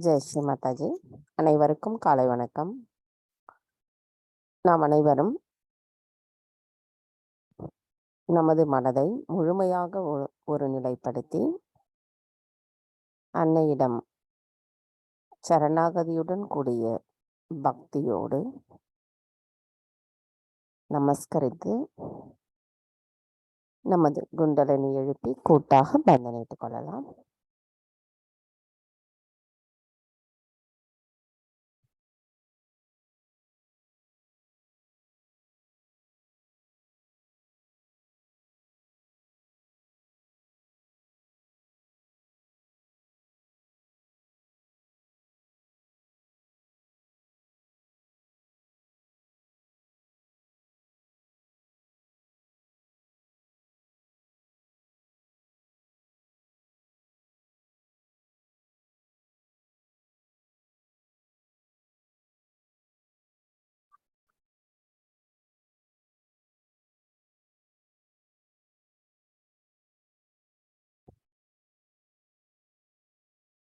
ஜெய் ஸ்ரீ மாதாஜி. அனைவருக்கும் காலை வணக்கம். நாம் அனைவரும் நமது மனதை முழுமையாக ஒரு நிலைப்படுத்தி அன்னையிடம் சரணாகதியுடன் கூடிய பக்தியோடு நமஸ்கரித்து நமது குண்டலினி எழுப்பி கூட்டாக பந்தனிட்டுக் கொள்ளலாம்.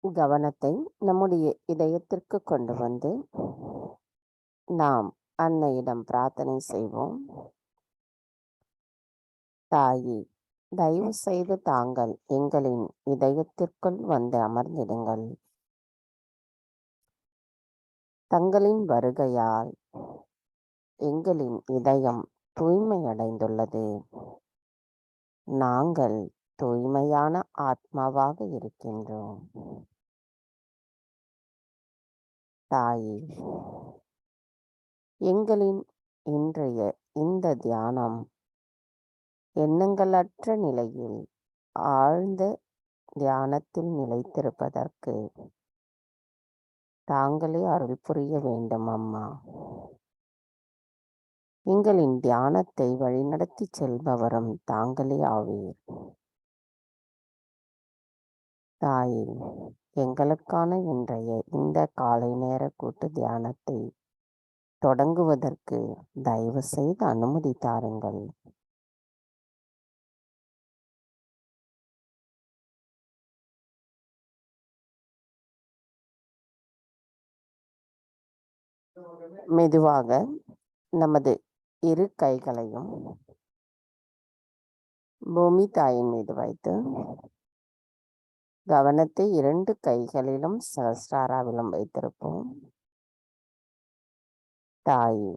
கவனத்தை நம்முடைய இதயத்திற்கு கொண்டு வந்து நாம் அன்னையிடம் பிரார்த்தனை செய்வோம். தாயே, தயவு செய்து தாங்கள் எங்களின் இதயத்திற்குள் வந்து அமர்ந்திடுங்கள். தங்களின் வருகையால் எங்களின் இதயம் தூய்மையடைந்துள்ளது. நாங்கள் தூய்மையான ஆத்மாவாக இருக்கின்றோம். தாயே, எங்களின் இன்றைய இந்த தியானம் எண்ணங்களற்ற நிலையில் ஆழ்ந்த தியானத்தில் நிலைத்திருப்பதற்கு தாங்களே அருள் புரிய வேண்டும் அம்மா. எங்களின் தியானத்தை வழிநடத்தி செல்பவரும் தாங்களே ஆவீர். தாயே, எங்களுக்கான இன்றைய இந்த காலை நேர கூட்டு தியானத்தை தொடங்குவதற்கு தயவு செய்து அனுமதி தாருங்கள். மெதுவாக நமது இரு கைகளையும் பூமி தாயின் மீது வைத்து கவனத்தை இரண்டு கைகளிலும் சஹஸ்ராராவிலும் வைத்திருப்போம். தாயே,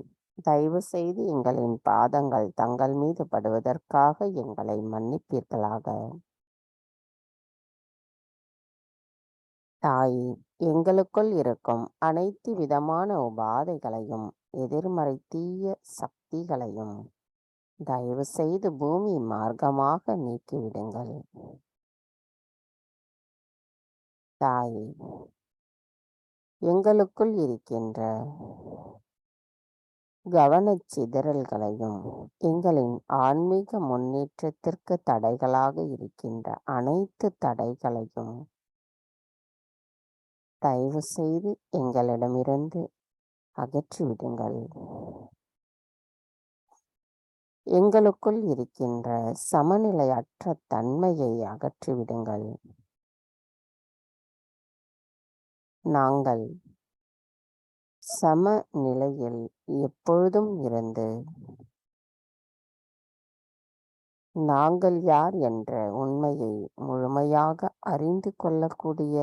தயவு செய்து எங்களின் பாதங்கள் தங்கள் மீது படுவதற்காக எங்களை மன்னிப்பீர்களாக. தாயே, எங்களுக்குள் இருக்கும் அனைத்து விதமான உபாதைகளையும் எதிர்மறை தீய சக்திகளையும் தயவு செய்து பூமி மார்க்கமாக நீக்கிவிடுங்கள். தாயே, எங்களுக்குள் இருக்கின்ற கவனச்சிதறல்களையும் எங்களின் ஆன்மீக முன்னேற்றத்திற்கு தடைகளாக இருக்கின்ற அனைத்து தடைகளையும் தயவு செய்து எங்களிடமிருந்து அகற்றிவிடுங்கள். எங்களுக்குள் இருக்கின்ற சமநிலையற்ற தன்மையை அகற்றிவிடுங்கள். நாங்கள் சமநிலையில் எப்பொழுதும் இருந்து நாங்கள் யார் என்ற உண்மையை முழுமையாக அறிந்து கொள்ளக்கூடிய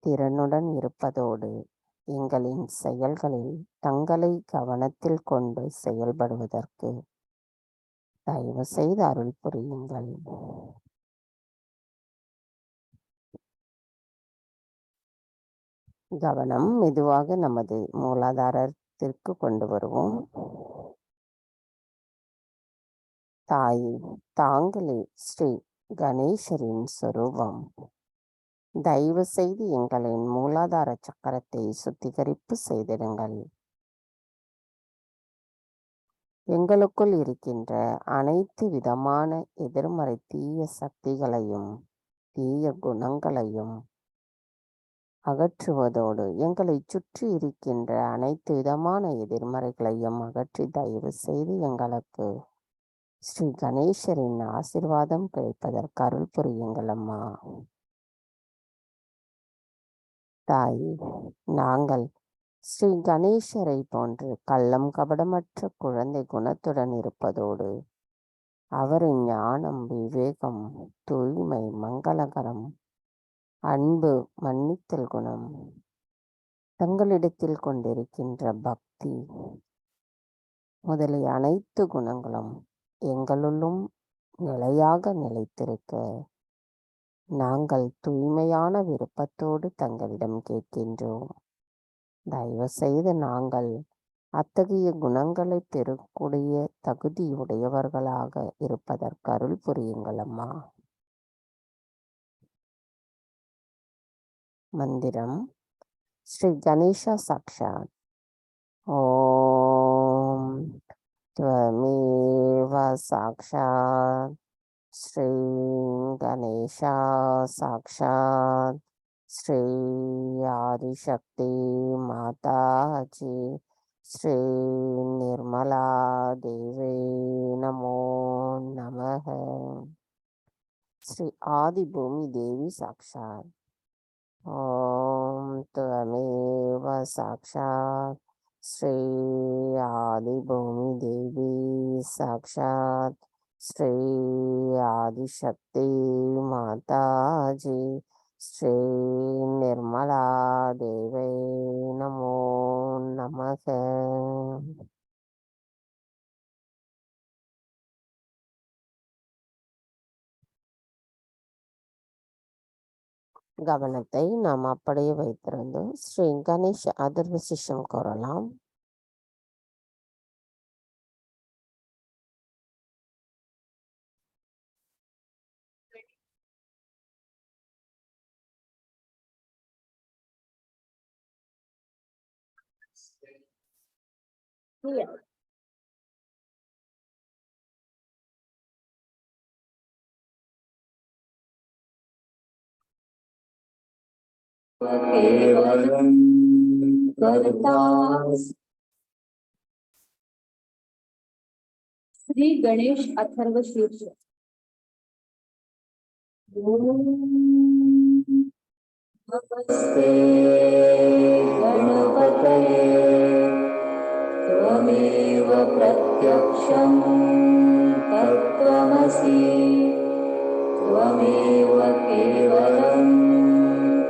திறனுடன் இருப்பதோடு எங்களின் செயல்களில் தங்களை கவனத்தில் கொண்டு செயல்படுவதற்கு தயவு செய்து அருள் புரியுங்கள். கவனம் மெதுவாக நமது மூலாதாரத்திற்கு கொண்டு வருவோம். தாயே, தாங்களே ஸ்ரீ கணேசரின் சொரூபம். தயவு செய்து எங்களின் மூலாதார சக்கரத்தை சுத்திகரிப்பு செய்திடுங்கள். எங்களுக்குள் இருக்கின்ற அனைத்து விதமான எதிர்மறை தீய சக்திகளையும் தீய குணங்களையும் அகற்றுவதோடு எங்களை சுற்றி இருக்கின்ற அனைத்து விதமான எதிர்மறைகளையும் அகற்றி தயவு செய்து எங்களுக்கு ஸ்ரீ கணேசரின் ஆசீர்வாதம் கிடைப்பதற்கு அருள் புரியுங்கள் அம்மா. தாயே, நாங்கள் ஸ்ரீ கணேசரை போன்று கள்ளம் கபடமற்ற குழந்தை குணத்துடன் இருப்பதோடு அவரின் ஞானம், விவேகம், தூய்மை, மங்களகரம், அன்பு, மன்னித்தல் குணம், தங்களிடத்தில் கொண்டிருக்கின்ற பக்தி முதலிய அனைத்து குணங்களும் எங்களுள்ளும் நிலையாக நிலைத்திருக்க நாங்கள் தூய்மையான விருப்பத்தோடு தங்களிடம் கேட்கின்றோம். தயவு செய்து நாங்கள் அத்தகைய குணங்களை பெறக்கூடிய தகுதியுடையவர்களாக இருப்பதற்கு அருள் புரியுங்கள் அம்மா. மந்திரம் ஸ்ரீ கணேசா சாக்ஷாத். ஓம் त्वमेव साक्षात् श्री गणेशा साक्षात् श्री आदिशक्ति माता जी श्री निर्मला देवी नमो नमः. श्री आदि भूमि देवी साक्षात्. ओम त्वमेव साक्षात् श्री आदि भूमि देवी साक्षात् श्री आदिशक्ति माता जी श्री निर्मला देवी नमो नमः. கவனத்தை நாம் அப்படியே வைத்திருந்து ஸ்ரீ கணேஷ் அதர்வசிஷம் கூறலாம். श्री गणेश अथर्व शीर्ष. नमस्ते गणपतये त्वमेव प्रत्यक्षं तत्त्वमसि त्वमेव केवलं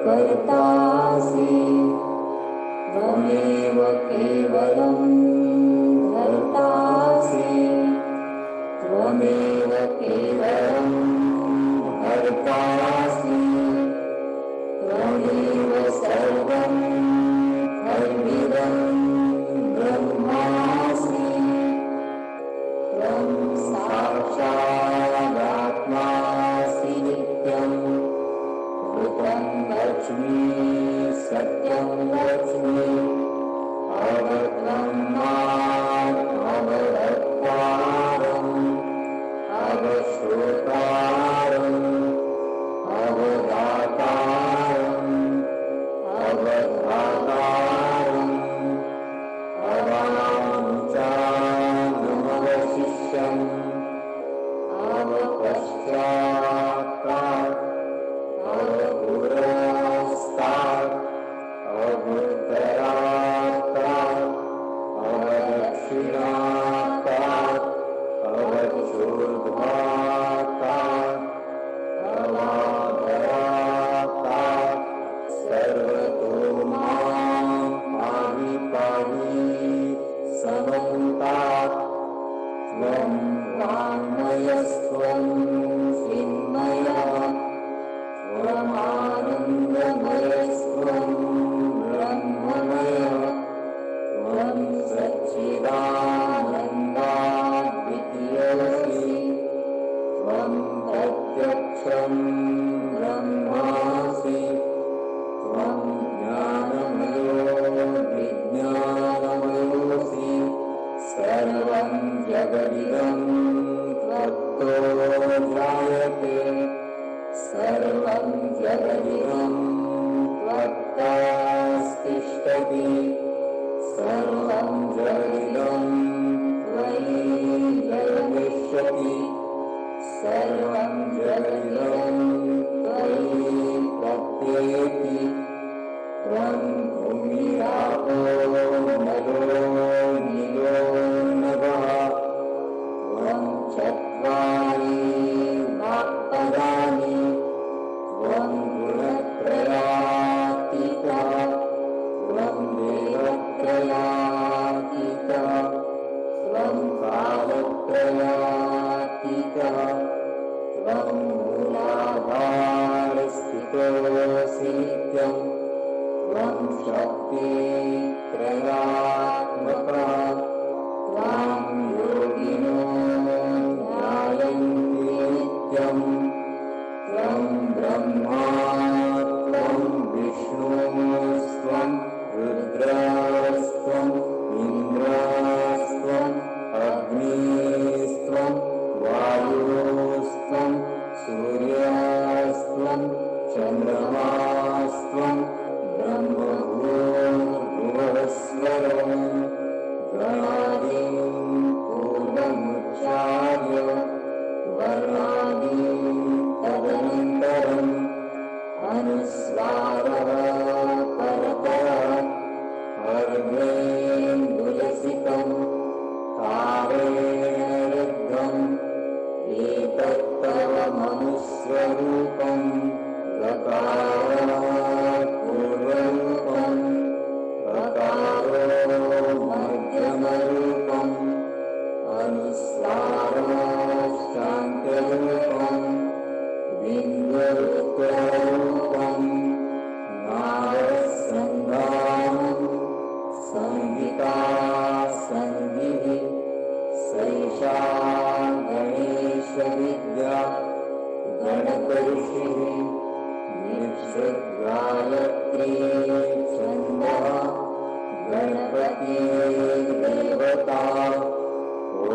कर्तासि त्वमेव केवलं धर्तासि त्वमेव केवलं हर्तासि त्वमेव सर्वं खल्विदं ब्रह्मासि त्वं साक्षादात्मासि नित्यं ऋतं लक्ष्मी सत्यं लक्ष्मी अवत्वं कालत्रयातीतः त्वं मूलाधारस्थितोऽसि नित्यं त्वं शक्तित्रयात्मकः त्वां योगिनो ध्यायन्ति नित्यं त्वं ब्रह्मा त्वं विष्णुस्त्वं रुद्रस्त्वम् इन्द्रस्त्वम् अग्निस्त्वं वायुस्त्वं सूर्यस्त्वं चन्द्रमास्त्वं ब्रह्मभूर्भुवस्वरं गणादिं पूर्वमुच्चार्य वर्णादिं तदनन्तरम् अनुस्वारः परतः अर्धेन्दुलसितं तारेण रुद्धम् एतत्तव मनुस्वरूपं गकारात् पूर्वरूपं गकारो मध्यमरूपम् अनुस्वाराश्चान्त्यरूपं बिन्दुरुत्तररूपं नादसन्धानं संहिता संधिः सैषा गणेशविद्या गणकऋषिः निःश्रुतगायत्री छन्दः गणपतिर्देवता ॐ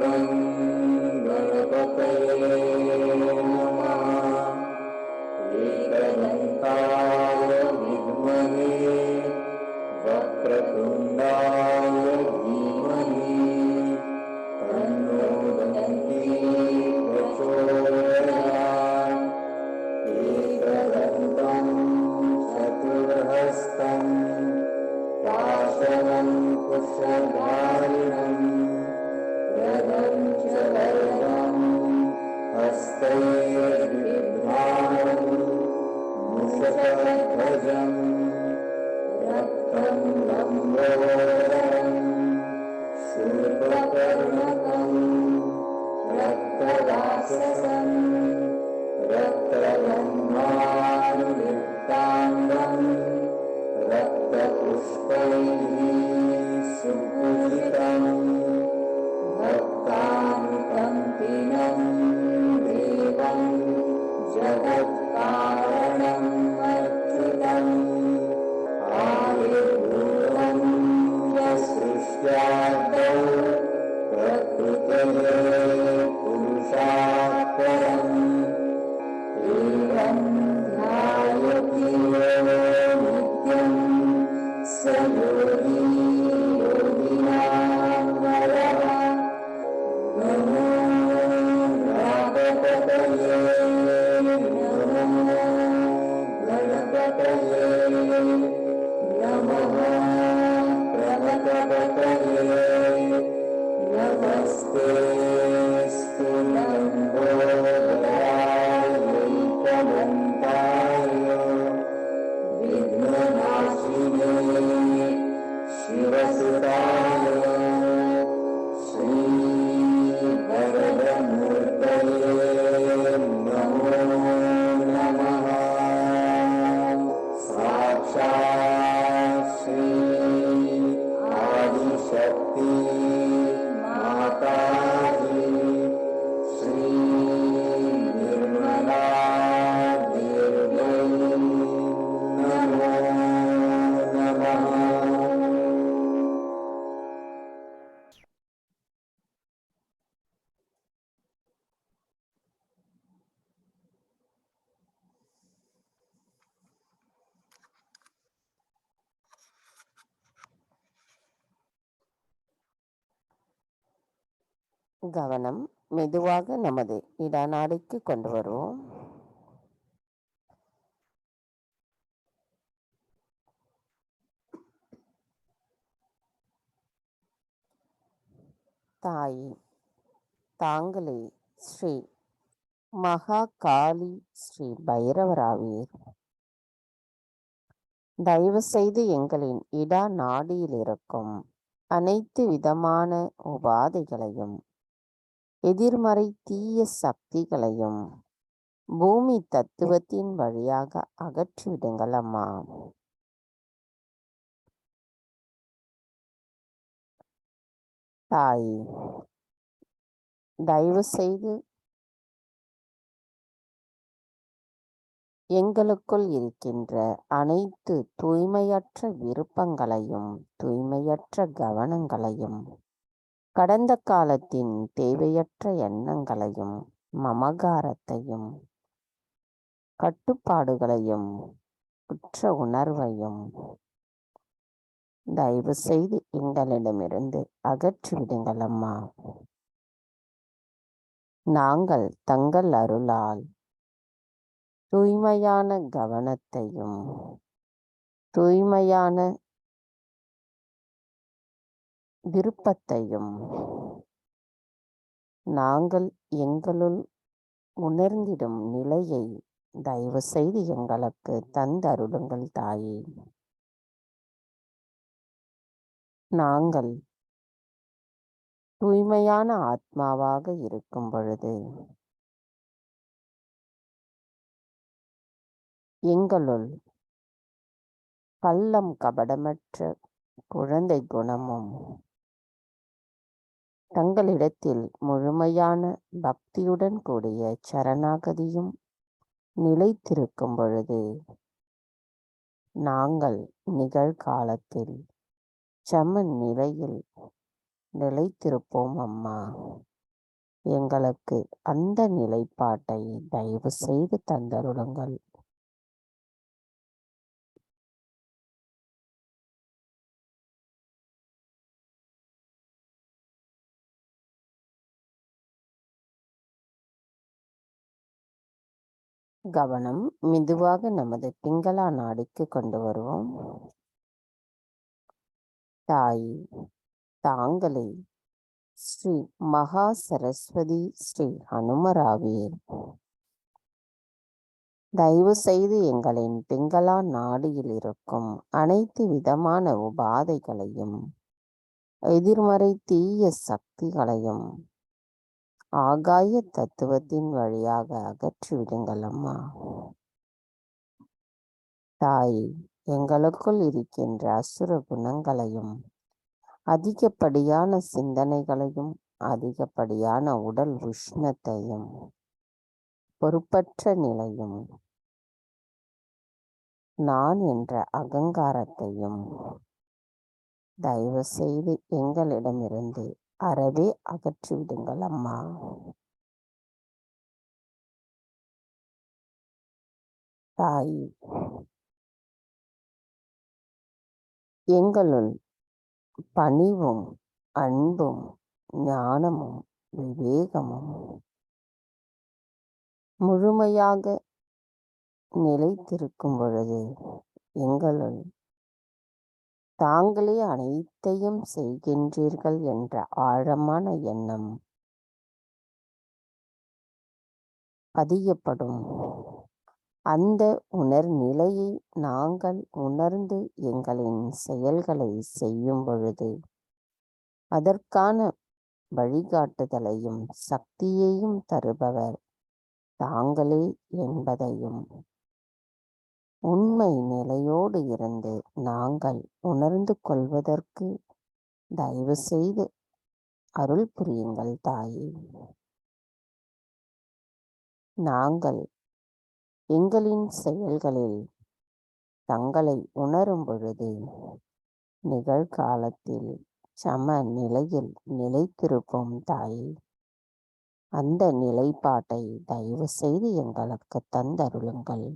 गं गणपतये नमः एकदन्ताय विद्महे वक्रतुण्डाय धीमहि तन्नो दन्ती प्रचोदयात् एकदन्तं चतुर्हस्तं पाशनं कुशधारिणं रथं च वरदं हस्तैर्बिभ्राणं मुषकध्वजं रक्तं लम्बोदरं शूर्पकर्णकं रक्तराक्षसं रक्तगन्धानुलिप्ताङ्गं रक्तपुष्पैः सुपूजितं भक्तानुकम्पिनं देवं जगत्कारणम् अच्युतम् आविर्भूतं च सृष्ट्यादौ प्रकृतये पुरुषात् परम् एवं ध्यायति यो नित्यं स योगी योगिनां वरः नमो गणपतये नमो गणपतये नमः प्रणतपतये नमस्तेऽस्तु लम्बोदराय ऐकदन्ताय विघ्ननाशिने शिवसुताय श्रीवरदमूर्तये नमो नमः साक्षात् श्री आदिशक्ति माताजी श्री निर्मला देव्यै नमो नमः। கவனம் மெதுவாக நமது இடநாடிக்கு கொண்டு வருவோம். தாயே, தாங்களே ஸ்ரீ மகா காளி ஸ்ரீ பைரவராவீர். தயவு செய்து எங்களின் இடா நாடியில் இருக்கும் அனைத்து விதமான உபாதைகளையும், எதிர்மறை தீய சக்திகளையும் பூமி தத்துவத்தின் வழியாக அகற்றிவிடுங்கள் அம்மா. தாய், தயவு செய்து எங்களுக்குள் இருக்கின்ற அனைத்து தூய்மையற்ற விருப்பங்களையும், தூய்மையற்ற கவனங்களையும், கடந்த காலத்தின் தேவையற்ற எண்ணங்களையும், மமகாரத்தையும், கட்டுப்பாடுகளையும், குற்ற உணர்வையும் தயவு செய்து எங்களிடமிருந்து அகற்றிவிடுங்கள் அம்மா. நாங்கள் தங்கள் அருளால் தூய்மையான கவனத்தையும், தூய்மையான விருப்பத்தையும் நாங்கள் எங்களுள் உணர்ந்திடும் நிலையை தயவு செய்து எங்களுக்கு தந்தருளுங்கள் தாயே. நாங்கள் தூய்மையான ஆத்மாவாக இருக்கும் பொழுது எங்களுள் கள்ளம் கபடமற்ற குழந்தை குணமும், தங்களிடத்தில் முழுமையான பக்தியுடன் கூடிய சரணாகதியும் நிலைத்திருக்கும் பொழுது நாங்கள் நிகழ்காலத்தில் சம நிலையில் நிலைத்திருப்போம் அம்மா. எங்களுக்கு அந்த நிலைப்பாட்டை தயவு செய்து தந்தருளுங்கள். கவனம் மெதுவாக நமது பிங்களா நாடிக்கு கொண்டு வருவோம். தாய், தாங்களே ஸ்ரீ மகா சரஸ்வதி ஸ்ரீ ஹனுமராவீர். தயவு செய்து எங்களின் பிங்களா நாடியில் இருக்கும் அனைத்து விதமான உபாதைகளையும், எதிர்மறை தீய சக்திகளையும் ஆகாய தத்துவத்தின் வழியாக அகற்றிவிடுங்கள் அம்மா. தாய், எங்களுக்குள் இருக்கின்ற அசுர குணங்களையும், அதிகப்படியான சிந்தனைகளையும், அதிகப்படியான உடல் உஷ்ணத்தையும், பொறுப்பற்ற நிலையும், நான் என்ற அகங்காரத்தையும் தயவு செய்து எங்களிடமிருந்து அறவே அகற்றிவிடுங்கள் அம்மா. தாய், எங்களுள் பணிவும், அன்பும், ஞானமும், விவேகமும் முழுமையாக நிலைத்திருக்கும் பொழுது எங்களுள் தாங்களே அனைத்தையும் செய்கின்றீர்கள் என்ற ஆழமான எண்ணம் பதியப்படும். அந்த உணர்நிலையை நாங்கள் உணர்ந்து எங்களின் செயல்களை செய்யும் பொழுது அதற்கான வழிகாட்டுதலையும் சக்தியையும் தருபவர் தாங்களே என்பதையும் உண்மை நிலையோடு இருந்து நாங்கள் உணர்ந்து கொள்வதற்கு தயவு செய்து அருள் புரியுங்கள் தாயே. நாங்கள் எங்களின் செயல்களில் தங்களை உணரும் பொழுது நிகழ்காலத்தில் சம நிலையில் நிலைத்திருப்போம் தாயே. அந்த நிலைப்பாட்டை தயவு செய்து எங்களுக்கு தந்தருளுங்கள்.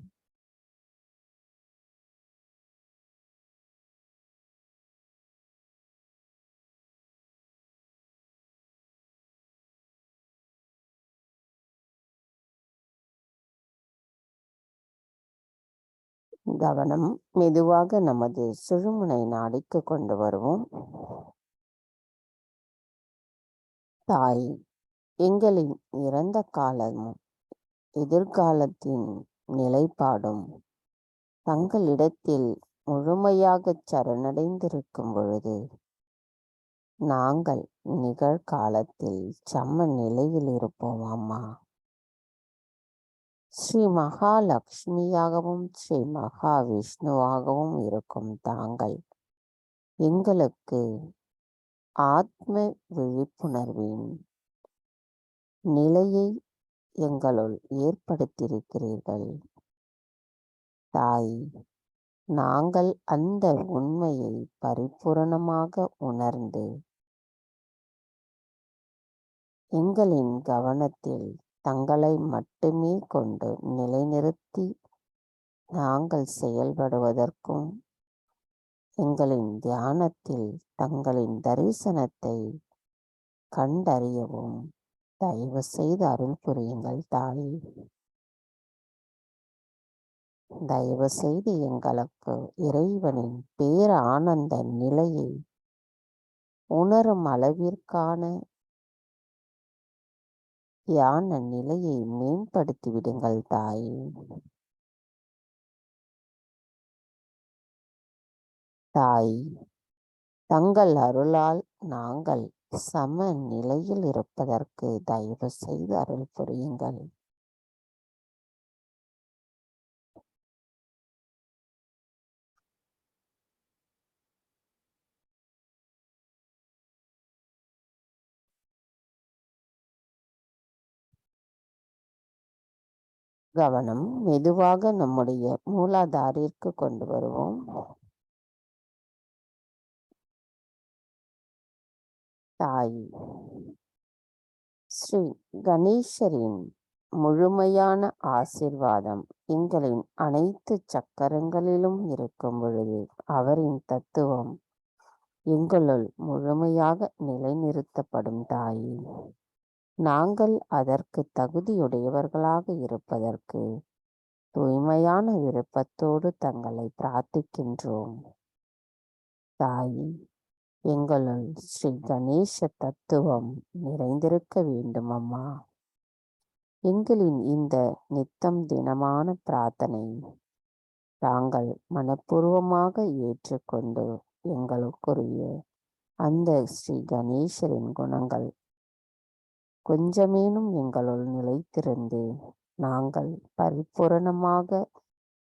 கவனம் மெதுவாக நமது சுழுமுனை நாடிக்கு கொண்டு வருவோம். தாய், எங்களின் இறந்த காலமும் எதிர்காலத்தின் நிலைப்பாடும் தங்களிடத்தில் முழுமையாக சரணடைந்திருக்கும் பொழுது நாங்கள் நிகழ்காலத்தில் சம நிலையில் இருப்போம் அம்மா. ஸ்ரீ மகாலட்சுமியாகவும் ஸ்ரீ மகாவிஷ்ணுவாகவும் இருக்கும் தாங்கள் எங்களுக்கு ஆத்ம விழிப்புணர்வின் நிலையை எங்களுள் ஏற்படுத்தியிருக்கிறீர்கள் தாய். நாங்கள் அந்த உண்மையை பரிபூரணமாக உணர்ந்து எங்களின் கவனத்தில் தங்களை மட்டுமே கொண்டு நிலைநிறுத்தி நாங்கள் செயல்படுவதற்கும் எங்களின் தியானத்தில் தங்களின் தரிசனத்தை கண்டறியவும் தயவு செய்து அருள் புரியுங்கள் தாய். தயவு செய்து எங்களுக்கு இறைவனின் பேர ஆனந்த நிலையை உணரும் அளவிற்கான தியான நிலையை மேம்படுத்தி விடுங்கள் தாய். தாய், தங்கள் அருளால் நாங்கள் சம நிலையில் இருப்பதற்கு தயவு செய்து அருள் புரியுங்கள். கவனம் மெதுவாக நம்முடைய மூலாதாரிற்கு கொண்டு வருவோம். தாய், ஸ்ரீ கணேசரின் முழுமையான ஆசிர்வாதம் எங்களின் அனைத்து சக்கரங்களிலும் இருக்கும் பொழுது அவரின் தத்துவம் எங்களுள் முழுமையாக நிலைநிறுத்தப்படும் தாய். நாங்கள் அதற்கு தகுதியுடையவர்களாக இருப்பதற்கு தூய்மையான விருப்பத்தோடு தங்களை பிரார்த்திக்கின்றோம் தாய். எங்களுள் ஸ்ரீ கணேச தத்துவம் நிறைந்திருக்க வேண்டும் அம்மா. எங்களின் இந்த நித்தம் தினமான பிரார்த்தனை தாங்கள் மனப்பூர்வமாக ஏற்றுக்கொண்டு எங்களுக்குரிய அந்த ஸ்ரீ கணேசரின் குணங்கள் கொஞ்சமேனும் எங்களுள் நிலைத்திருந்து நாங்கள் பரிபூரணமாக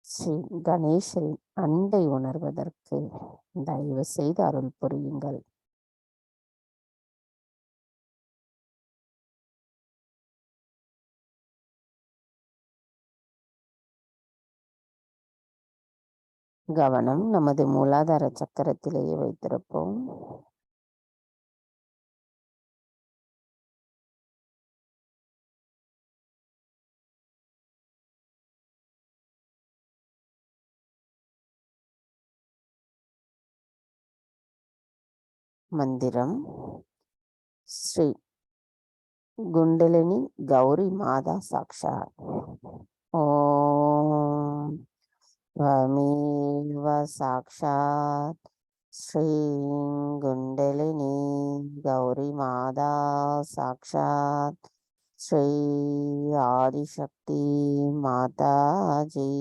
ஸ்ரீ கணேசரின் அன்பை உணர்வதற்கு தயவு செய்து அருள் புரியுங்கள். கவனம் நமது மூலாதார சக்கரத்திலேயே வைத்திருப்போம். மந்திரம் ஸ்ரீ குண்டலினி கௌரி மாதா சாக்ஷாத். ஓம் வமேவ சாக்ஷாத் ஸ்ரீ குண்டலினி கௌரி மாதா சாக்ஷாத் ஸ்ரீ ஆதிசக்தி மாதாஜி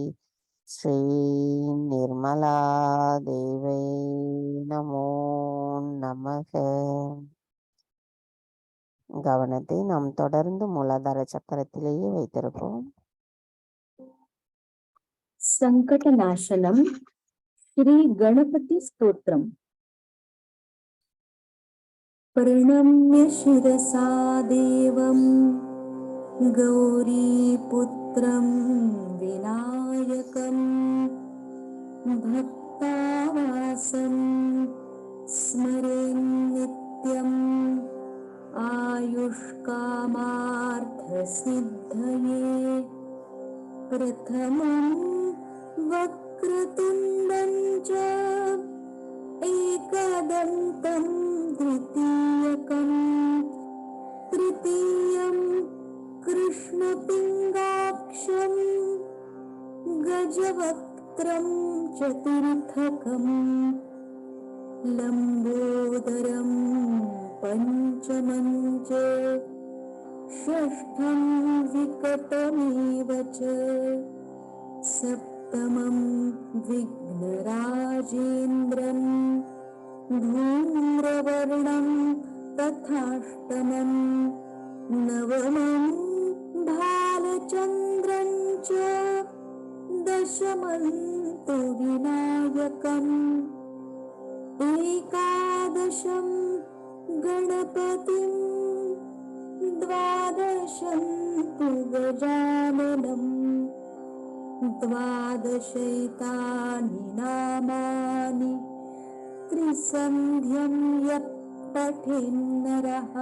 ஸ்ரீ நிர்மலா தேவை நமோ நமக. கவனத்தை நாம் தொடர்ந்து மூலாதார சக்கரத்திலேயே வைத்திருப்போம். சங்கடநாசனம் ஸ்ரீ கணபதி ஸ்தோத்திரம். பிரணம்ய சிரசா தேவம் கௌரிபுத்ரம் விநாயகம் பக்தாவாசம் ஸ்மரேன் நித்யம் ஆயுஷ்காமார்த்தசித்தயே. பிரதமம் வக்ரதுண்டம் ச ஏகதந்தம் த்விதீயகம் த்ரிதீயம் கிருஷ்ணபிங்காக்ஷம் கஜவக்த்ரம் சதுர்த்தகம் லம்போதரம் பஞ்சமம் ச ஷஷ்டம் விகடமேவ ச சப்தமம் விக்னராஜேந்திரம் धूम्रवर्णं तथाष्टमं नवमं भालचन्द्रं च दशमं तु विनायकम् एकादशं गणपतिं द्वादशं तु गजाननम् द्वादशैतानि नामानि त्रिसन्ध्यं यः पठेन्नरः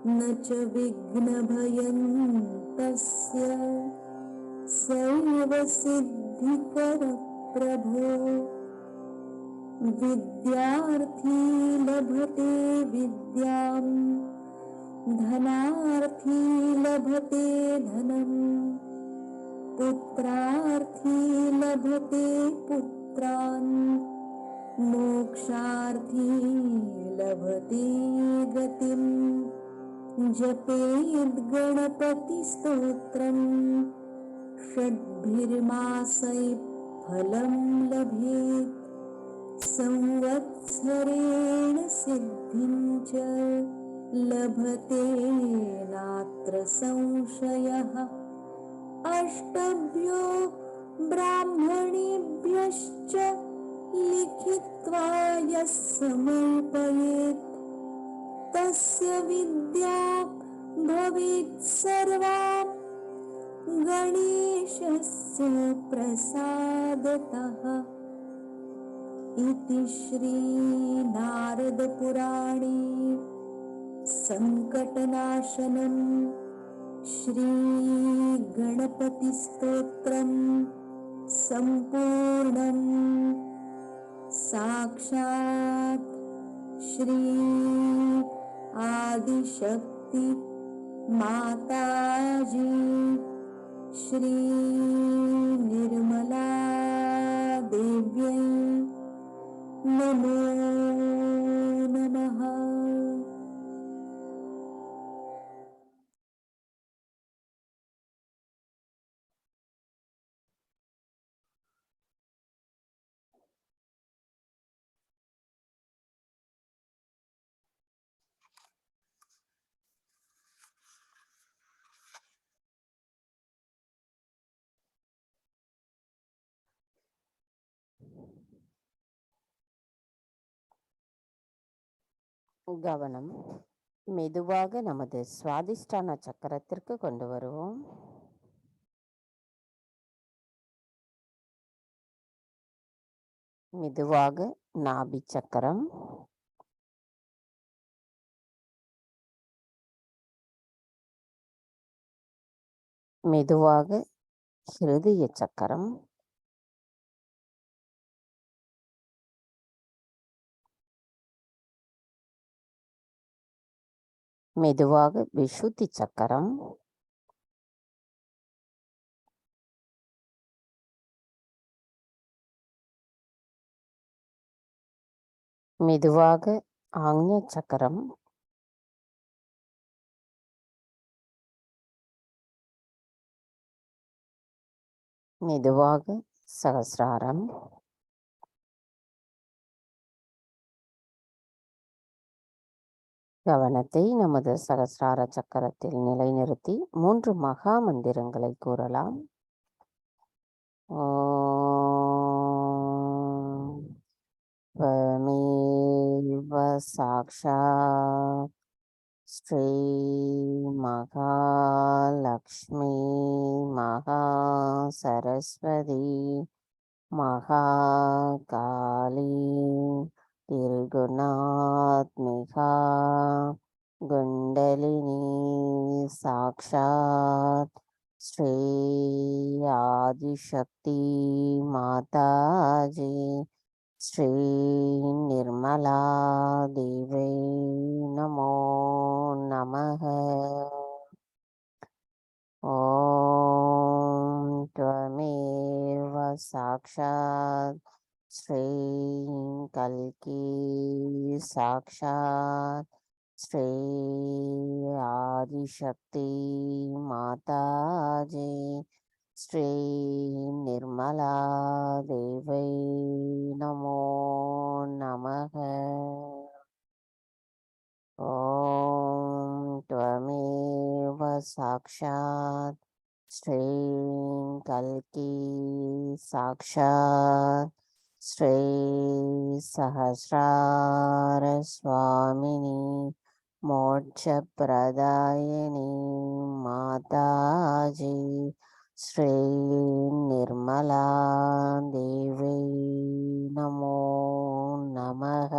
न च विघ्नभयं तस्य सर्वसिद्धिकरप्रभो विद्यार्थी लभते विद्यां धनार्थी लभते धनम् पुत्रार्थी लभते पुत्रान् मोक्षार्थी लभते गतिम् जपेद् गणपतिस्तोत्रम् षड्भिर्मासैः फलं लभेत् संवत्सरेण सिद्धिं च लभते नात्र संशयः अष्टभ्यो ब्राह्मणेभ्यश्च लिखित्वा यः समर्पयेत् तस्य विद्या भवेत् सर्वा गणेशस्य प्रसादतः इति श्री नारदपुराणे संकटनाशनम् श्री गणपतिस्तोत्रम् संपूर्णम् साक्षात् श्री आदिशक्ति माताजी श्री निर्मला देव्यै नमो नमः। கவனம் மெதுவாக நமது சுவாதிஷ்டான சக்கரத்திற்கு கொண்டு வருவோம். மெதுவாக நாபி சக்கரம், மெதுவாக ஹிருதய சக்கரம், மெதுவாக விஷுத்தி சக்கரம், மெதுவாக ஆக்ஞ சக்கரம், மெதுவாக சகசிராரம், கவனத்தை நமது சகசிரார சக்கரத்தில் நிலைநிறுத்தி 3 மகா மந்திரங்களை கூறலாம். ஓம் त्वमेव साक्षात् श्री महालक्ष्मी महासरस्वती महाकाली त्रिगुणात्मिका कुण्डलिनी साक्षात् श्री आदिशक्ति माताजी श्री निर्मला देवी नमो नमः। ओम त्वमेव साक्षात् श्री कल्की साक्षात् श्री आदिशक्ति माताजी ஸ்ரீ நிர்மலா தேவை நமோ நமக. ஓம் த்வமேவ சாக்ஷாத் ஸ்ரீ கல்கி சாக்ஷாத் ஸ்ரீ சஹஸ்ரார சுவாமினி மோட்சப்பிரதாயினி மாதாஜி ஸ்ரீ நிர்மலா தேவி நமோ நமக.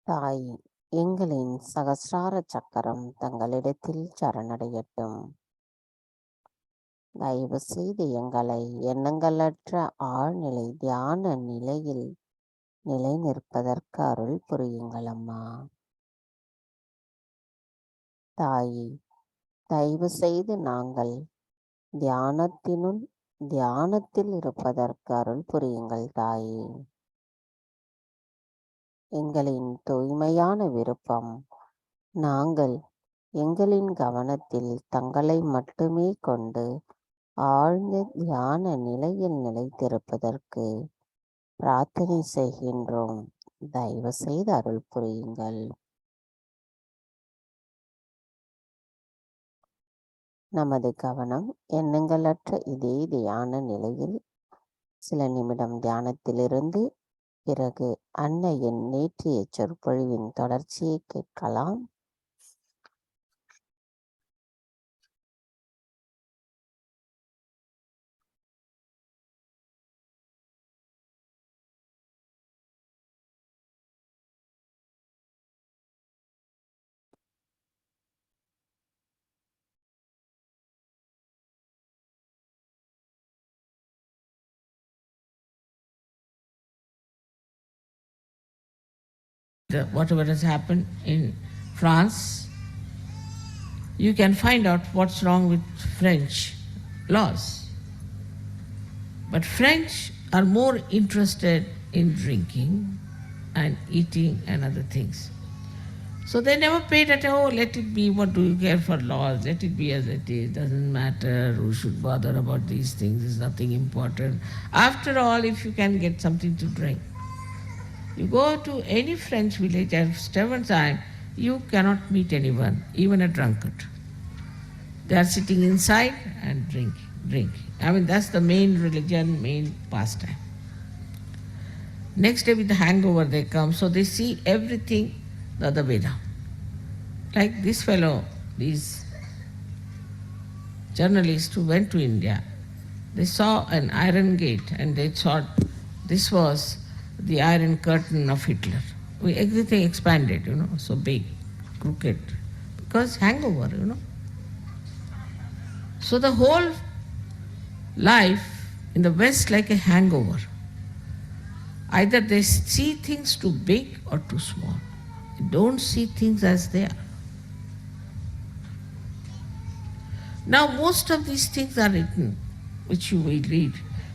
தாய், எங்களின் சகசிரார சக்கரம் தங்களிடத்தில் சரணடையட்டும். தயவு செய்து எங்களை எண்ணங்களற்ற ஆழ்நிலை தியான நிலையில் நிலை நிற்பதற்கு அருள் புரியுங்கள் அம்மா. தாயே, தயவு செய்து நாங்கள் தியானத்தில் இருப்பதற்கு அருள் புரியுங்கள் தாயே. எங்களின் தூய்மையான விருப்பம் நாங்கள் எங்களின் கவனத்தில் தங்களை மட்டுமே கொண்டு ஆழ்ந்த தியான நிலையில் நிலைத்திருப்பதற்கு பிரார்த்தனை செய்கின்றோம். தயவு செய்து அருள் புரியுங்கள். நமது கவனம் எண்ணங்களற்ற இதே தியான நிலையில் சில நிமிடம் தியானத்திலிருந்து பிறகு அன்னையின் நேற்றைய சொற்பொழிவின் தொடர்ச்சியை கேட்கலாம். Whatever has happened in France, you can find out what's wrong with French laws. But French are more interested in drinking and eating and other things. So they never paid attention. Oh, let it be. What do you care for laws? Let it be as it is. Doesn't matter. Who should bother about these things? It's nothing important. After all, if you can get something to drink. You go to any French village at seven time, you cannot meet anyone, even a drunkard. They are sitting inside and drink. I mean, that's the main religion, main pastime. Next day with the hangover they come, so they see everything the other way down. Like this fellow, these journalists who went to India, they saw an iron gate and they thought this was the iron curtain of Hitler. Everything expanded, so big, crooked, because hangover, So the whole life in the West like a hangover. Either they see things too big or too small. They don't see things as they are. Now most of these things are written, which you will read,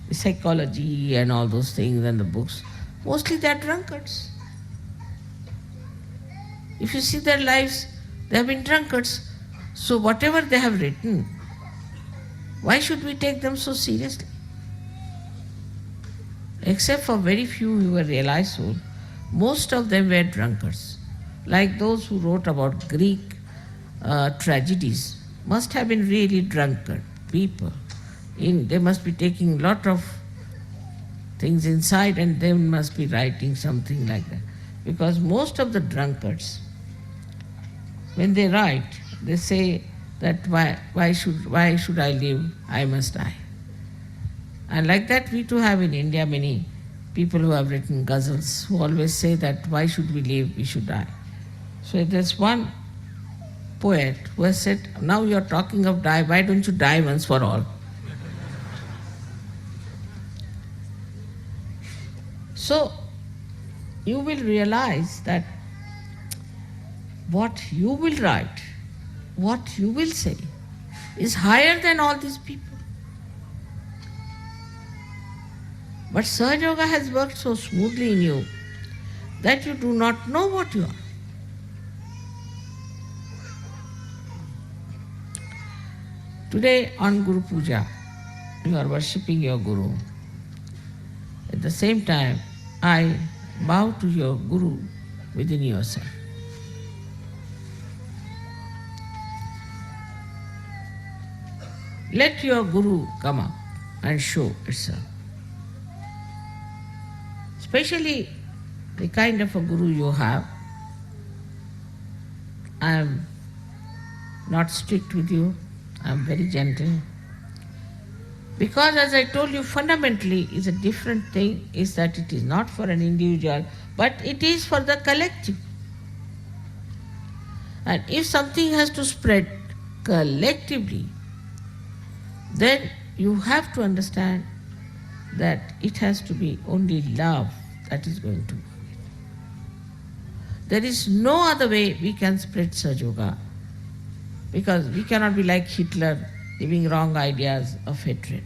the psychology and all those things and the books. Mostly they are drunkards. If you see their lives, they have been drunkards. So whatever they have written, why should we take them so seriously? Except for very few who were realized soul, most of them were drunkards. Like those who wrote about Greek tragedies, must have been really drunkard people. They must be taking lot of things inside and they must be writing something like that. Because most of the drunkards, when they write, they say that why should I live? I must die. And like that we too have in India many people who have written ghazals who always say that why should we live? We should die. So there's one poet who has said, now you're talking of die, why don't you die once for all? So you will realize that what you will write, what you will say, is higher than all these people. But Sahajya Yoga has worked so smoothly in you that you do not know what you are. Today on Guru Puja, you are worshipping your Guru. At the same time, I bow to your Guru within yourself. Let your Guru come up and show itself. Especially the kind of a Guru you have. I am not strict with you, I am very gentle. Because as I told you, fundamentally is a different thing, is that it is not for an individual, but it is for the collective. And if something has to spread collectively, then you have to understand that it has to be only love that is going to. There is no other way we can spread Sahaja, because we cannot be like Hitler, giving wrong ideas of hatred.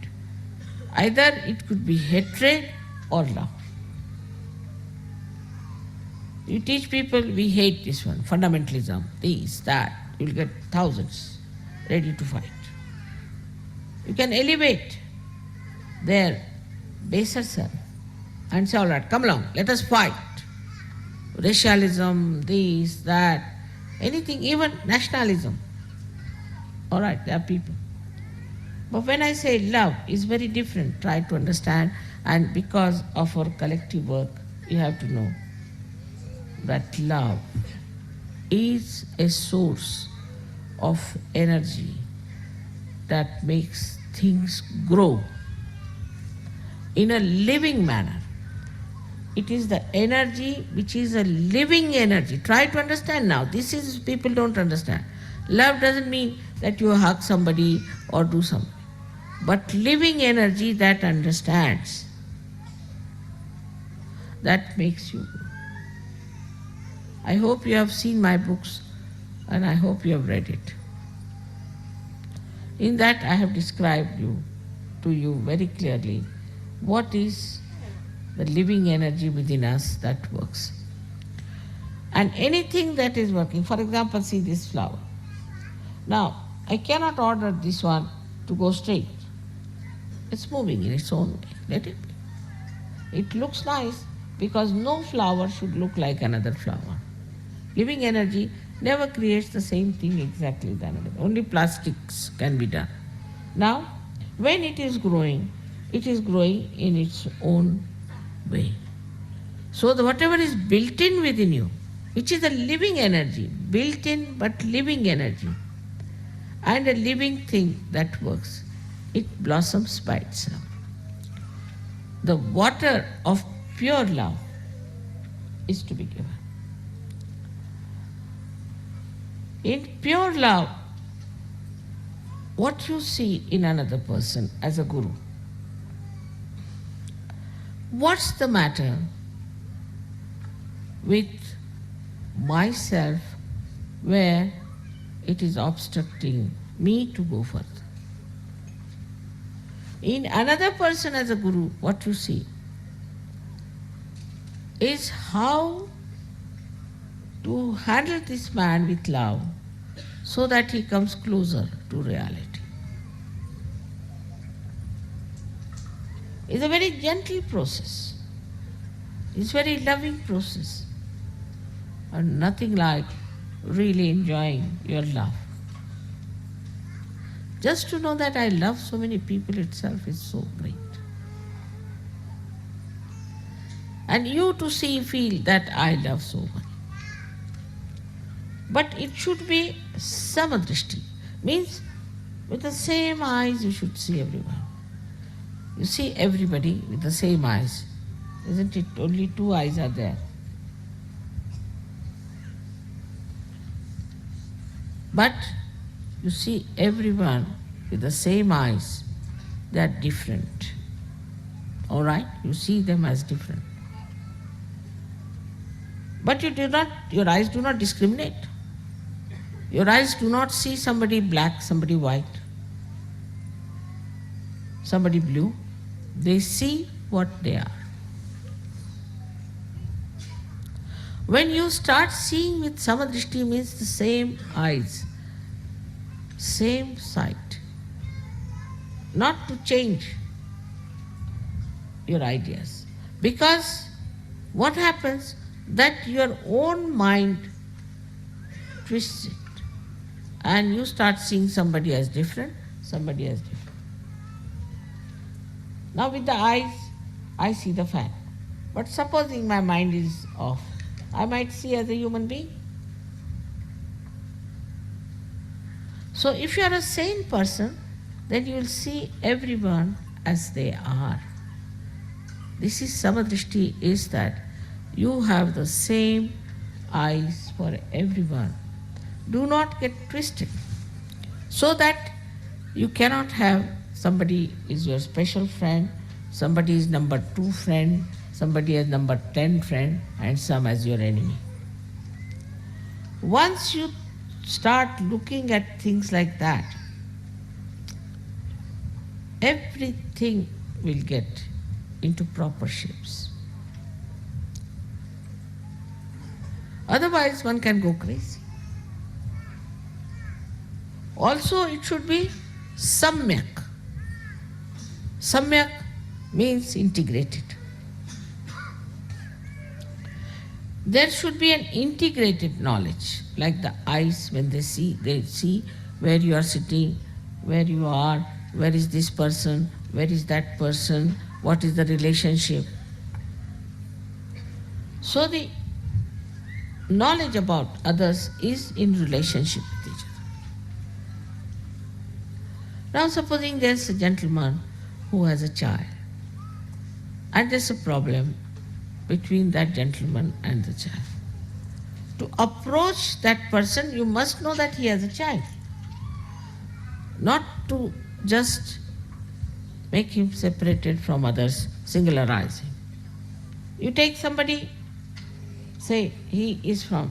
Either it could be hatred or love. You teach people, we hate this one, fundamentalism, this, that, you will get thousands ready to fight. You can elevate their baser self and say, all right, come along, let us fight. Racialism, this, that, anything, even nationalism. All right, there are people. But when I say love, it's very different. Try to understand, and because of our collective work, you have to know that love is a source of energy that makes things grow in a living manner. It is the energy which is a living energy. Try to understand now. This is, people don't understand. Love doesn't mean that you hug somebody or do something, but living energy that understands, that makes you grow. I hope you have seen my books and I hope you have read it. In that I have described to you very clearly what is the living energy within us that works. And anything that is working, for example, see this flower. Now, I cannot order this one to go straight. It's moving in its own way. Let it be. It looks nice because no flower should look like another flower. Living energy never creates the same thing exactly than another. Only plastics can be done. Now, when it is growing in its own way. So whatever is built in within you, which is a living energy, built in but living energy, and a living thing that works, it blossoms by itself. The water of pure love is to be given. In pure love, what you see in another person as a guru, what's the matter with myself where it is obstructing me to go further? In another person as a guru, what you see is how to handle this man with love so that he comes closer to reality. It's a very gentle process. It's a very loving process. And nothing like really enjoying your love. Just to know that I love so many people itself is so great. And you to feel that I love so much. But it should be samadrishti, means with the same eyes you should see everyone. You see everybody with the same eyes. Isn't it? Only two eyes are there. But you see everyone with the same eyes. They are different. All right? You see them as different. But your eyes do not discriminate. Your eyes do not see somebody black, somebody white, somebody blue. They see what they are. When you start seeing with samadrishti, means the same eyes, same sight, not to change your ideas. Because what happens, that your own mind twists it and you start seeing somebody as different, somebody as different. Now with the eyes, I see the fan. But supposing my mind is off, I might see as a human being. So if you are a sane person, then you will see everyone as they are. This is samadrishti, is that you have the same eyes for everyone. Do not get twisted. So that you cannot have somebody is your special friend, somebody is number 2 friend, somebody is number 10 friend, and some as your enemy. Once you start looking at things like that, everything will get into proper shapes. Otherwise, one can go crazy. Also, it should be samyak. Samyak means integrated. There should be an integrated knowledge, like the eyes when they see where you are sitting, where you are, where is this person, where is that person, what is the relationship. So the knowledge about others is in relationship with each other. Now supposing there's a gentleman who has a child, and there's a problem between that gentleman and the child. To approach that person, you must know that he has a child. Not to just make him separated from others, singularize him. You take somebody, say he is from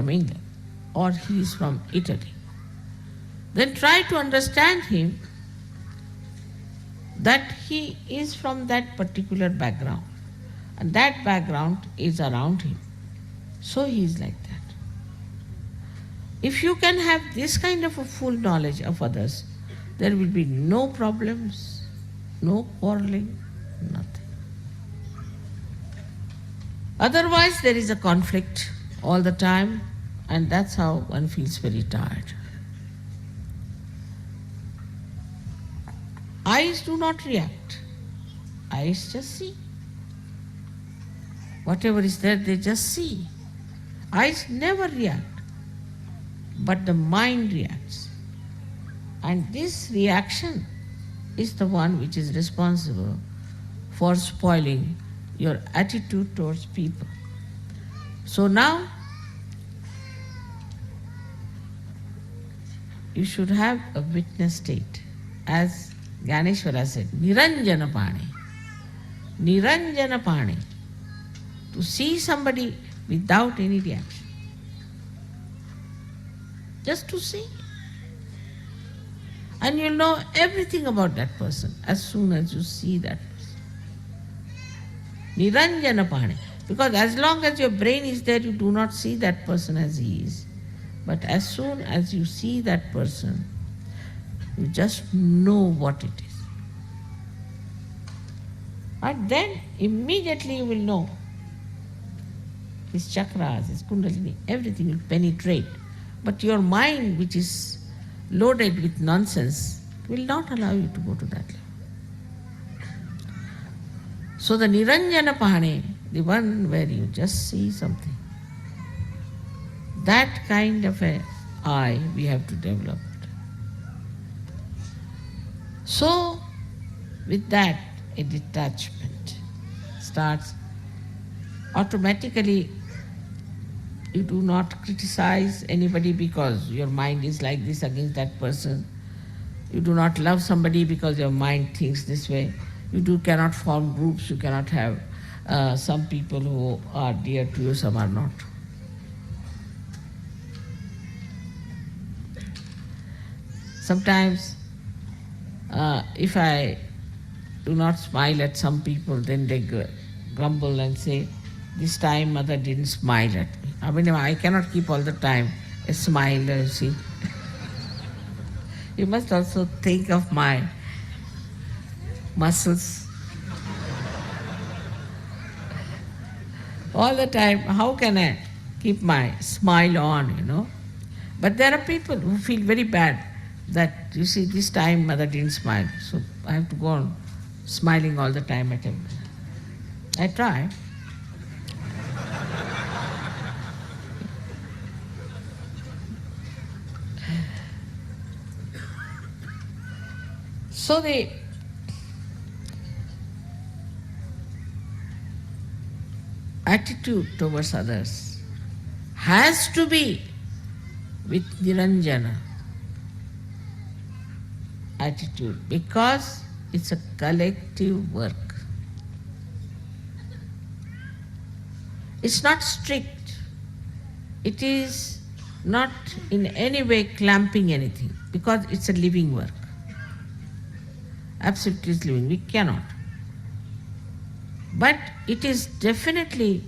England, or he is from Italy. Then try to understand him that he is from that particular background, and that background is around him. So he is like that. If you can have this kind of a full knowledge of others, there will be no problems, no quarreling, nothing. Otherwise, there is a conflict all the time, and that's how one feels very tired. Eyes do not react. Eyes just see. Whatever is there, they just see. Eyes never react, but the mind reacts. And this reaction is the one which is responsible for spoiling your attitude towards people. So now, you should have a witness state. As Gyaneshwara said, Niranjana Pani. Niranjana Pani. To see somebody without any reaction. Just to see. And you'll know everything about that person as soon as you see that person. Niranjana Pani. Because as long as your brain is there, you do not see that person as he is. But as soon as you see that person, you just know what it is. And then immediately you will know his chakras, his kundalini, everything will penetrate. But your mind, which is loaded with nonsense, will not allow you to go to that level. So the Niranjana Pahane, the one where you just see something, that kind of an eye we have to develop. So with that, a detachment starts. Automatically, you do not criticize anybody because your mind is like this against that person. You do not love somebody because your mind thinks this way. You cannot form groups, you cannot have some people who are dear to you, some are not. Sometimes, if I do not smile at some people, then they grumble and say, this time mother didn't smile at me. I mean, I cannot keep all the time a smile, you see. You must also think of my muscles. All the time, how can I keep my smile on? But there are people who feel very bad that, you see, this time mother didn't smile, so I have to go on smiling all the time at him. I try. So the attitude towards others has to be with Niranjana attitude, because it's a collective work. It's not strict. It is not in any way clamping anything, because it's a living work. Absolutely is living. We cannot. But it is definitely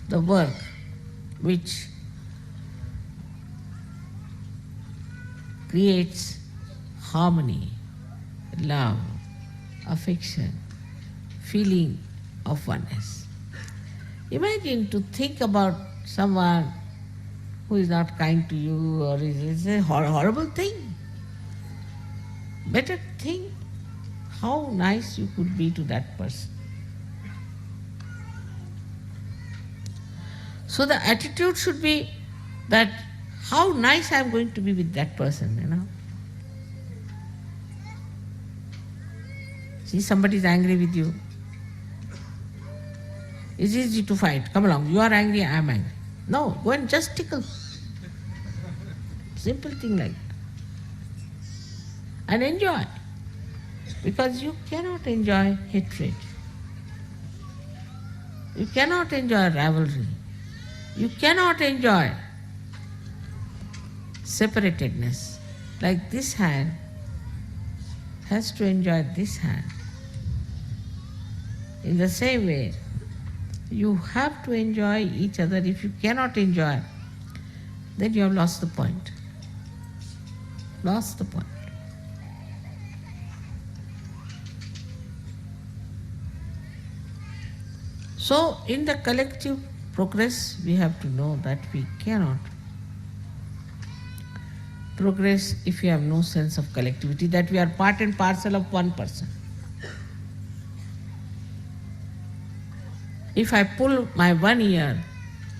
the work which creates harmony, love, affection, feeling of oneness. Imagine to think about someone who is not kind to you, or is a horrible thing. Better think how nice you could be to that person. So the attitude should be that how nice I am going to be with that person. See, somebody is angry with you. It's easy to fight. Come along, you are angry, I am angry. No, go and just tickle. Simple thing like that. And enjoy. Because you cannot enjoy hatred. You cannot enjoy rivalry. You cannot enjoy separatedness. Like this hand has to enjoy this hand. In the same way, you have to enjoy each other. If you cannot enjoy, then you have lost the point. Lost the point. So, in the collective progress, we have to know that we cannot progress if we have no sense of collectivity, that we are part and parcel of one person. If I pull my one ear,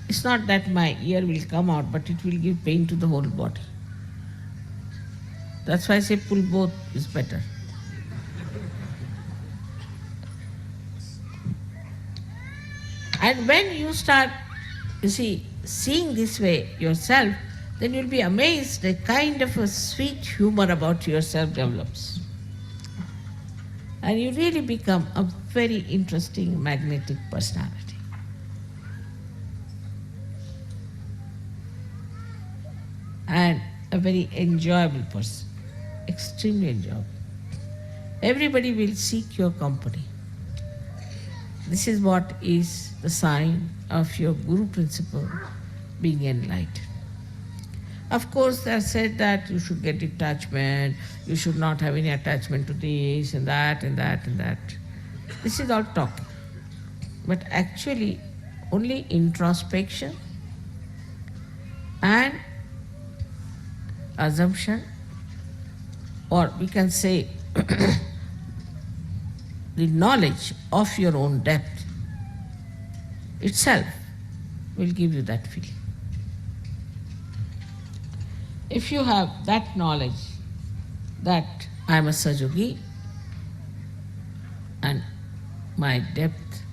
it's not that my ear will come out, but it will give pain to the whole body. That's why I say pull both is better. And when you start, seeing this way yourself, then you'll be amazed a kind of a sweet humor about yourself develops. And you really become a very interesting, magnetic personality. And a very enjoyable person, extremely enjoyable. Everybody will seek your company. This is what is the sign of your Guru principle being enlightened. Of course, they have said that you should get detachment, you should not have any attachment to this and that and that and that. This is all talking. But actually, only introspection and assumption, or we can say the knowledge of your own depth itself will give you that feeling. If you have that knowledge that I am a Sahajogi and my depth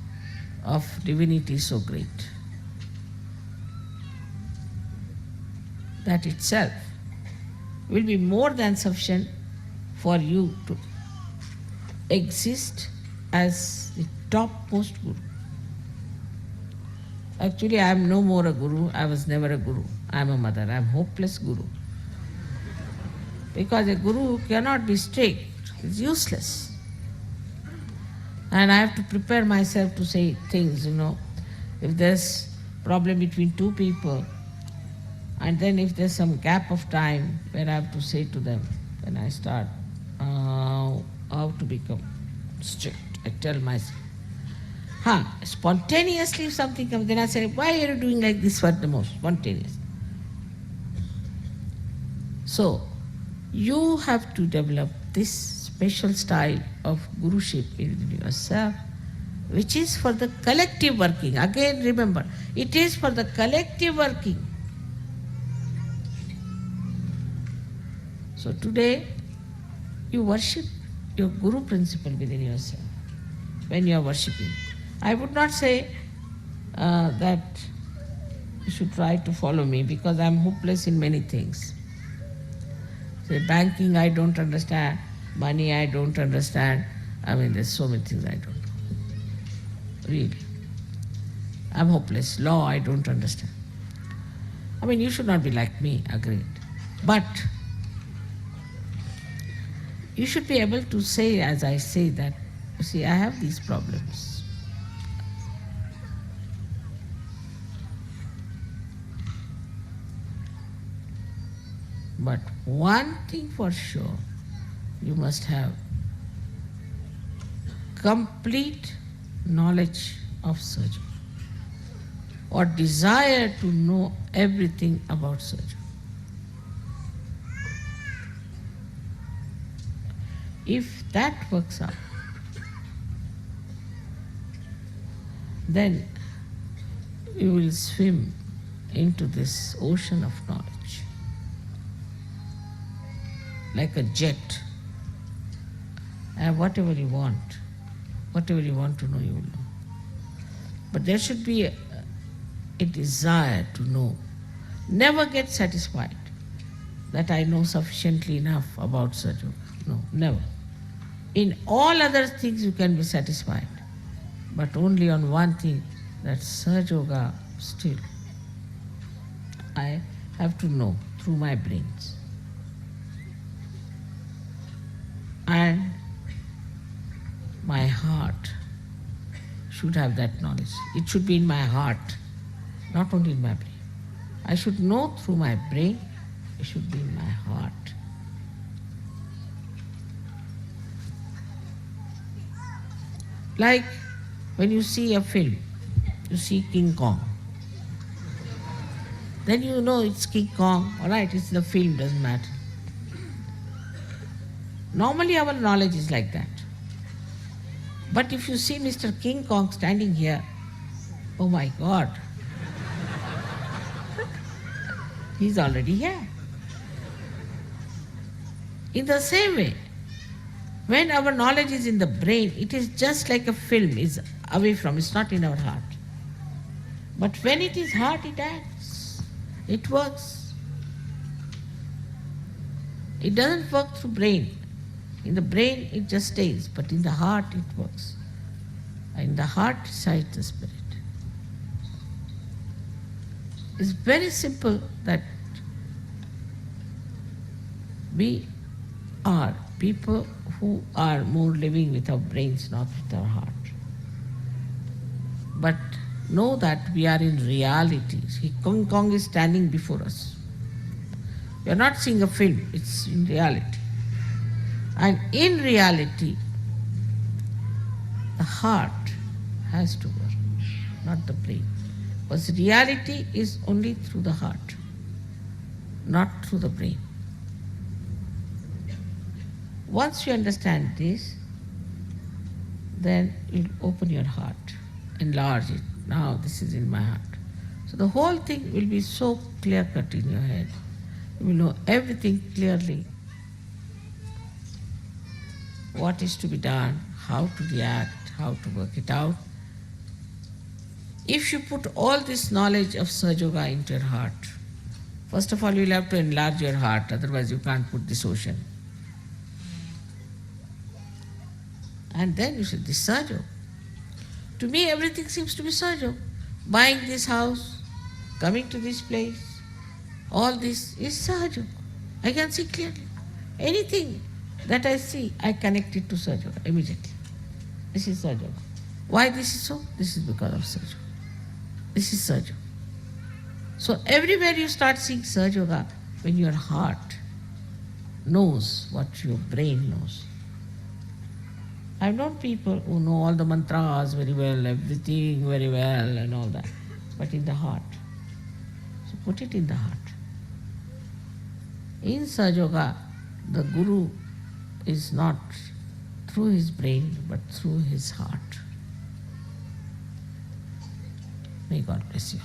of divinity is so great, that itself will be more than sufficient for you to exist as the topmost Guru. Actually, I am no more a Guru, I was never a Guru. I am a mother, I am hopeless Guru. Because a Guru cannot be strict, it's useless. And I have to prepare myself to say things, If there's problem between two people, and then if there's some gap of time where I have to say to them, Then I start how to become strict. I tell myself, spontaneously if something comes, then I say, why are you doing like this for the most? Spontaneous. So, you have to develop this special style of guruship within yourself, which is for the collective working. Again, remember, it is for the collective working. So today, you worship your guru principle within yourself when you are worshipping. I would not say that you should try to follow me because I am hopeless in many things. Say banking I don't understand, money I don't understand. I mean, there's so many things I don't know. Really. I'm hopeless. Law I don't understand. I mean, you should not be like me, agreed. But you should be able to say, as I say, that, you see, I have these problems. But one thing for sure, you must have complete knowledge of Sahajya or desire to know everything about Sahajya. If that works out, then you will swim into this ocean of knowledge. Like a jet. And whatever you want to know, you will know. But there should be a desire to know. Never get satisfied that I know sufficiently enough about Sahajya. No, never. In all other things you can be satisfied, but only on one thing, that Sahajya still I have to know through my brains. And my heart should have that knowledge. It should be in my heart, not only in my brain. I should know through my brain, it should be in my heart. Like when you see a film, you see King Kong. Then you know it's King Kong, all right, it's the film, doesn't matter. Normally our knowledge is like that. But if you see Mr. King Kong standing here, oh my God, he's already here. In the same way, when our knowledge is in the brain, it is just like a film is away from, it's not in our heart. But when it is heart, it acts, it works. It doesn't work through brain. In the brain it just stays, but in the heart it works. In the heart resides the spirit. It's very simple that we are people who are more living with our brains, not with our heart. But know that we are in reality. See, King Kong is standing before us. We are not seeing a film, it's in reality. And in reality, the heart has to work, not the brain. Because reality is only through the heart, not through the brain. Once you understand this, then you'll open your heart, enlarge it. Now this is in my heart. So the whole thing will be so clear-cut in your head. You will know everything clearly. What is to be done, how to react, how to work it out. If you put all this knowledge of Sahajya into your heart, first of all you will have to enlarge your heart, otherwise you can't put this ocean. And then you say, this Sahajya. To me everything seems to be Sahajya. Buying this house, coming to this place, all this is Sahajya. I can see clearly. Anything that I see, I connect it to Sahajya immediately. This is Sahajya. Why this is so? This is because of Sahajya. This is Sahajya. So everywhere you start seeing Sahajya when your heart knows what your brain knows. I've known people who know all the mantras very well, everything very well, and all that, but in the heart. So put it in the heart. In Sahaja, the Guru is not through his brain, but through his heart. May God bless you.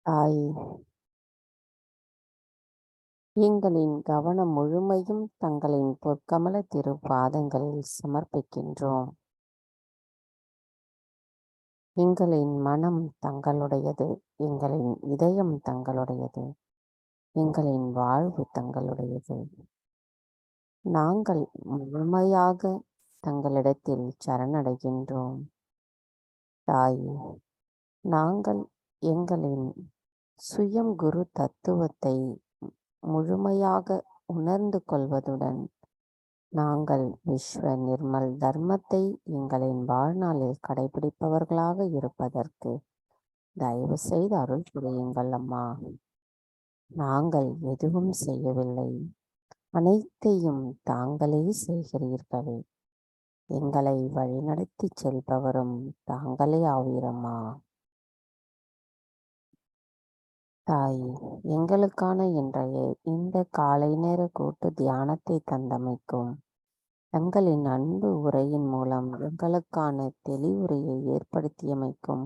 தாய், எங்களின் கவனம் முழுமையும் தங்களின் பொற்கமல திருப்பாதங்களில் சமர்ப்பிக்கின்றோம். எங்களின் மனம் தங்களுடையது, எங்களின் இதயம் தங்களுடையது, எங்களின் வாழ்வு தங்களுடையது. நாங்கள் முழுமையாக தங்களிடத்தில் சரணடைகின்றோம். தாயே, நாங்கள் எங்களின் சுயம் குரு தத்துவத்தை முழுமையாக உணர்ந்து கொள்வதுடன் நாங்கள் விஸ்வ நிர்மல் தர்மத்தை எங்களின் வாழ்நாளில் கடைபிடிப்பவர்களாக இருப்பதற்கு தயவு செய்து அருள் புரியுங்கள் அம்மா. நாங்கள் எதுவும் செய்யவில்லை, அனைத்தையும் தாங்களே செய்கிறீர்களே. எங்களை வழிநடத்தி செல்பவரும் தாங்களே ஆவீரம்மா. தாய், எங்களுக்கான இன்றைய இந்த காலை நேர கூட்டு தியானத்தை தந்தமைக்கும் தங்களின் அன்பு உரையின் மூலம் எங்களுக்கான தெளிவுரையை ஏற்படுத்தியமைக்கும்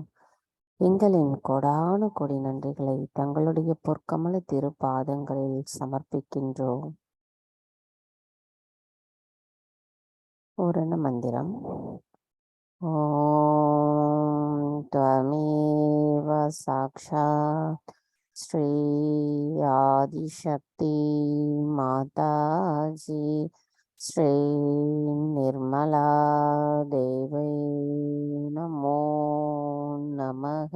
எங்களின் கொடான கொடி நன்றிகளை தங்களுடைய பொற்கமல திருப்பாதங்களில் சமர்ப்பிக்கின்றோம். பூரண மந்திரம். ஓம் த்வமேவ சாக்ஷாத் ஸ்ரீ ஆதிசக்தி மாதாஜி ஸ்ரீ நிர்மலா தேவை நமோ நமக.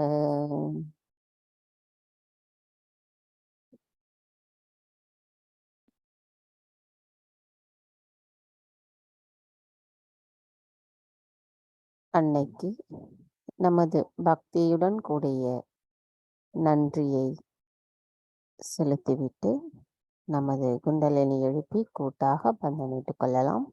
அன்னைக்கு நமது பக்தியுடன் கூடிய நன்றியை செலுத்திவிட்டு நமது குண்டலினி எழுப்பி கூட்டாக பந்தனிட்டுக் கொள்ளலாம்.